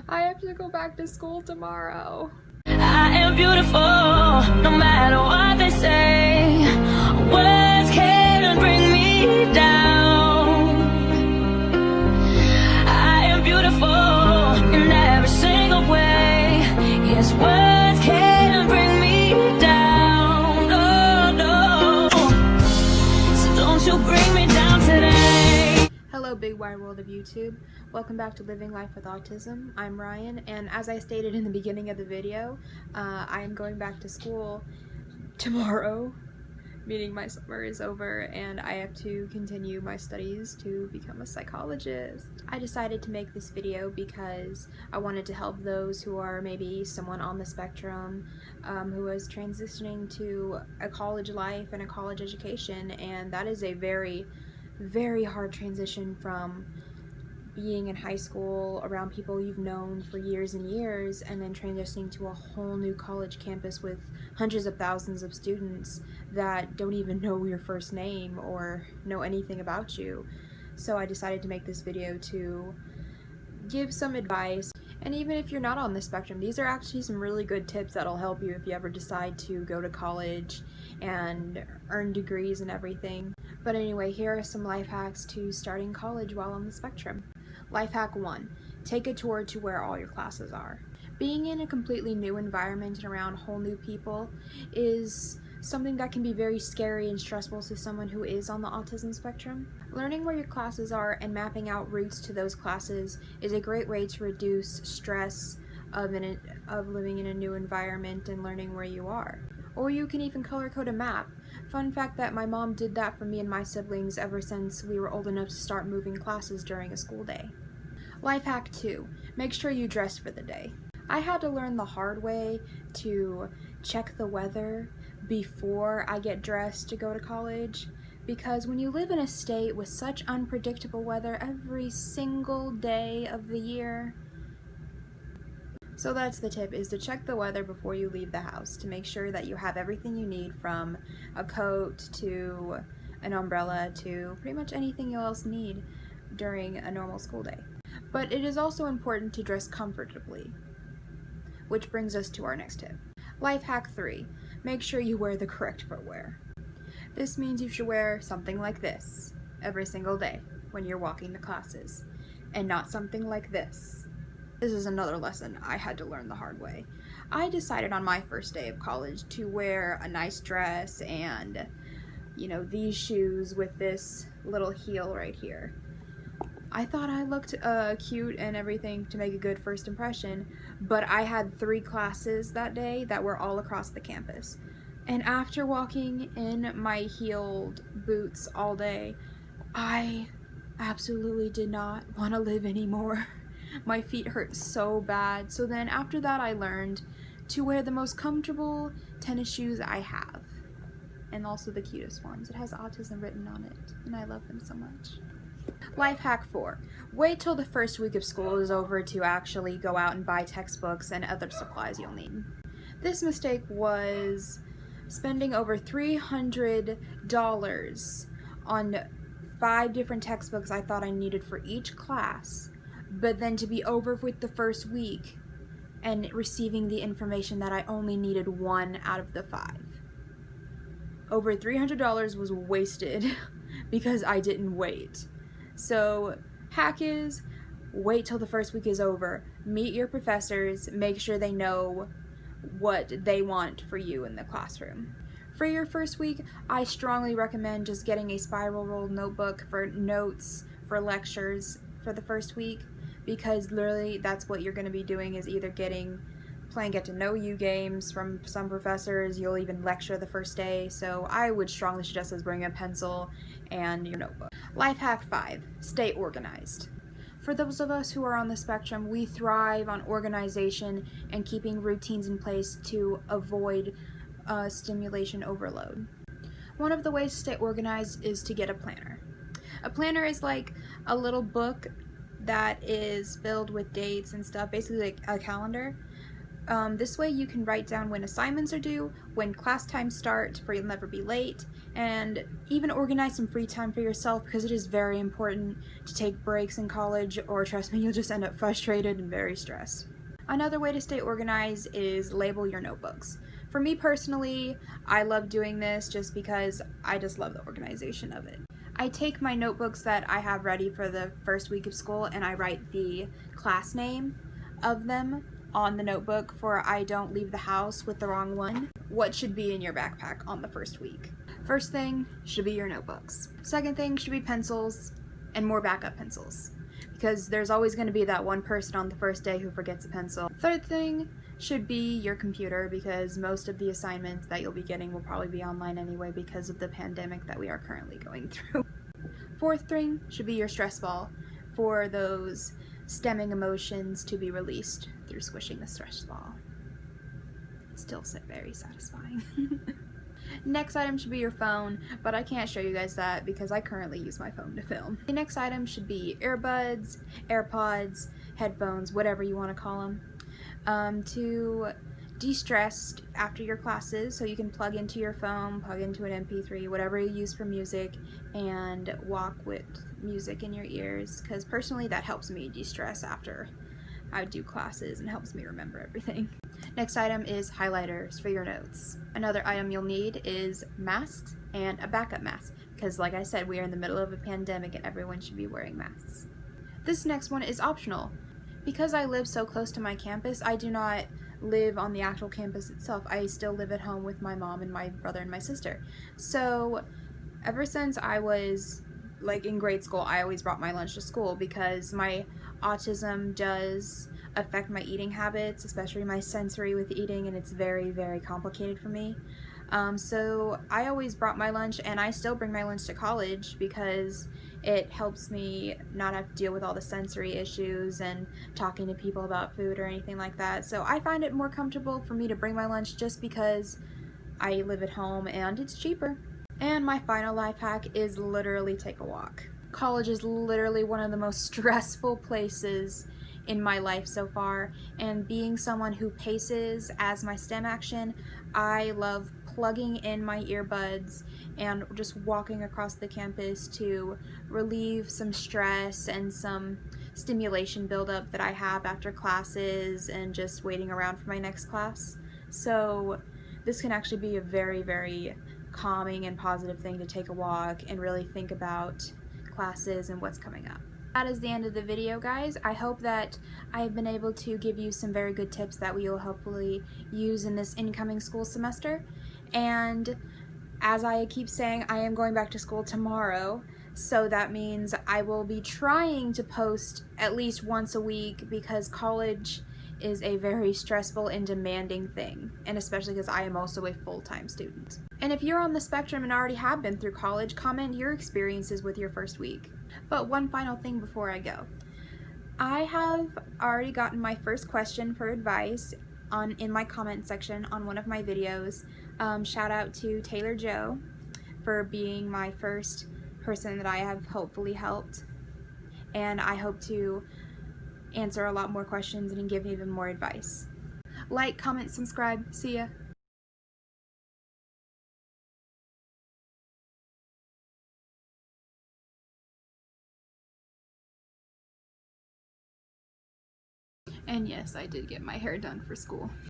I have to go back to school tomorrow. I am beautiful, no matter what they say. Words can't bring me down. I am beautiful in every single way. Yes, words can't bring me down. Oh, no. So don't you bring me down today. Hello, big wide world of YouTube. Welcome back to Living Life with Autism. I'm Ryan, and as I stated in the beginning of the video, I am going back to school tomorrow, meaning my summer is over and I have to continue my studies to become a psychologist. I decided to make this video because I wanted to help those who are maybe someone on the spectrum who is transitioning to a college life and a college education, and that is a very, very hard transition from being in high school around people you've known for years and years, and then transitioning to a whole new college campus with hundreds of thousands of students that don't even know your first name or know anything about you. So I decided to make this video to give some advice. And even if you're not on the spectrum, these are actually some really good tips that'll help you if you ever decide to go to college and earn degrees and everything. But anyway, here are some life hacks to starting college while on the spectrum. Life hack 1. Take a tour to where all your classes are. Being in a completely new environment and around whole new people is something that can be very scary and stressful to someone who is on the autism spectrum. Learning where your classes are and mapping out routes to those classes is a great way to reduce stress of living in a new environment and learning where you are. Or you can even color code a map. Fun fact that my mom did that for me and my siblings ever since we were old enough to start moving classes during a school day. Life hack 2. Make sure you dress for the day. I had to learn the hard way to check the weather before I get dressed to go to college, because when you live in a state with such unpredictable weather every single day of the year. So that's the tip, is to check the weather before you leave the house to make sure that you have everything you need, from a coat to an umbrella to pretty much anything you else need during a normal school day. But it is also important to dress comfortably, which brings us to our next tip. Life hack 3. Make sure you wear the correct footwear. This means you should wear something like this every single day when you're walking to classes, and not something like this. This is another lesson I had to learn the hard way. I decided on my first day of college to wear a nice dress and, these shoes with this little heel right here. I thought I looked cute and everything to make a good first impression, but I had 3 classes that day that were all across the campus. And after walking in my heeled boots all day, I absolutely did not want to live anymore. My feet hurt so bad. So then after that, I learned to wear the most comfortable tennis shoes I have, and also the cutest ones. It has autism written on it, and I love them so much. Life hack 4. Wait till the first week of school is over to actually go out and buy textbooks and other supplies you'll need. This mistake was spending over $300 on 5 different textbooks I thought I needed for each class, but then to be over with the first week and receiving the information that I only needed 1 out of the 5. Over $300 was wasted because I didn't wait. So hack is, wait till the first week is over. Meet your professors, make sure they know what they want for you in the classroom. For your first week, I strongly recommend just getting a spiral rolled notebook for notes for lectures for the first week, because literally that's what you're going to be doing, is either playing get to know you games from some professors. You'll even lecture the first day, so I would strongly suggest us bring a pencil and your notebook. Life hack 5. Stay organized. For those of us who are on the spectrum, we thrive on organization and keeping routines in place to avoid stimulation overload. One of the ways to stay organized is to get a planner. A planner is like a little book that is filled with dates and stuff, basically like a calendar. This way you can write down when assignments are due, when class times start, for you'll never be late, and even organize some free time for yourself, because it is very important to take breaks in college, or trust me, you'll just end up frustrated and very stressed. Another way to stay organized is label your notebooks. For me personally, I love doing this just because I just love the organization of it. I take my notebooks that I have ready for the first week of school and I write the class name of them on the notebook, for I don't leave the house with the wrong one. What should be in your backpack on the first week? First thing should be your notebooks. Second thing should be pencils and more backup pencils, because there's always going to be that one person on the first day who forgets a pencil. Third thing should be your computer, because most of the assignments that you'll be getting will probably be online anyway because of the pandemic that we are currently going through. Fourth thing should be your stress ball, for those stemming emotions to be released through squishing the stress ball. It's still very satisfying. Next item should be your phone, but I can't show you guys that because I currently use my phone to film. The next item should be earbuds, AirPods, headphones, whatever you want to call them, to de-stress after your classes, so you can plug into your phone, plug into an MP3, whatever you use for music, and walk with music in your ears, because personally that helps me de-stress after I do classes and helps me remember everything. Next item is highlighters for your notes. Another item you'll need is masks and a backup mask, because like I said, we are in the middle of a pandemic and everyone should be wearing masks. This next one is optional. Because I live so close to my campus, I do not live on the actual campus itself. I still live at home with my mom and my brother and my sister. So ever since I was like in grade school, I always brought my lunch to school, because my autism does affect my eating habits, especially my sensory with eating, and it's very, very complicated for me. So I always brought my lunch, and I still bring my lunch to college because it helps me not have to deal with all the sensory issues and talking to people about food or anything like that. So I find it more comfortable for me to bring my lunch just because I live at home and it's cheaper. And my final life hack is literally take a walk. College is literally one of the most stressful places in my life so far, and being someone who paces as my STEM action, I love plugging in my earbuds and just walking across the campus to relieve some stress and some stimulation buildup that I have after classes and just waiting around for my next class. So this can actually be a very, very calming and positive thing to take a walk and really think about classes and what's coming up. That is the end of the video, guys. I hope that I've been able to give you some very good tips that we will hopefully use in this incoming school semester. And as I keep saying, I am going back to school tomorrow, so that means I will be trying to post at least once a week, because college is a very stressful and demanding thing, and especially because I am also a full-time student. And if you're on the spectrum and already have been through college, comment your experiences with your first week. But one final thing before I go. I have already gotten my first question for advice in my comment section on one of my videos. Shout out to Taylor Joe for being my first person that I have hopefully helped. And I hope to answer a lot more questions and give even more advice. Like, comment, subscribe. See ya. And yes, I did get my hair done for school.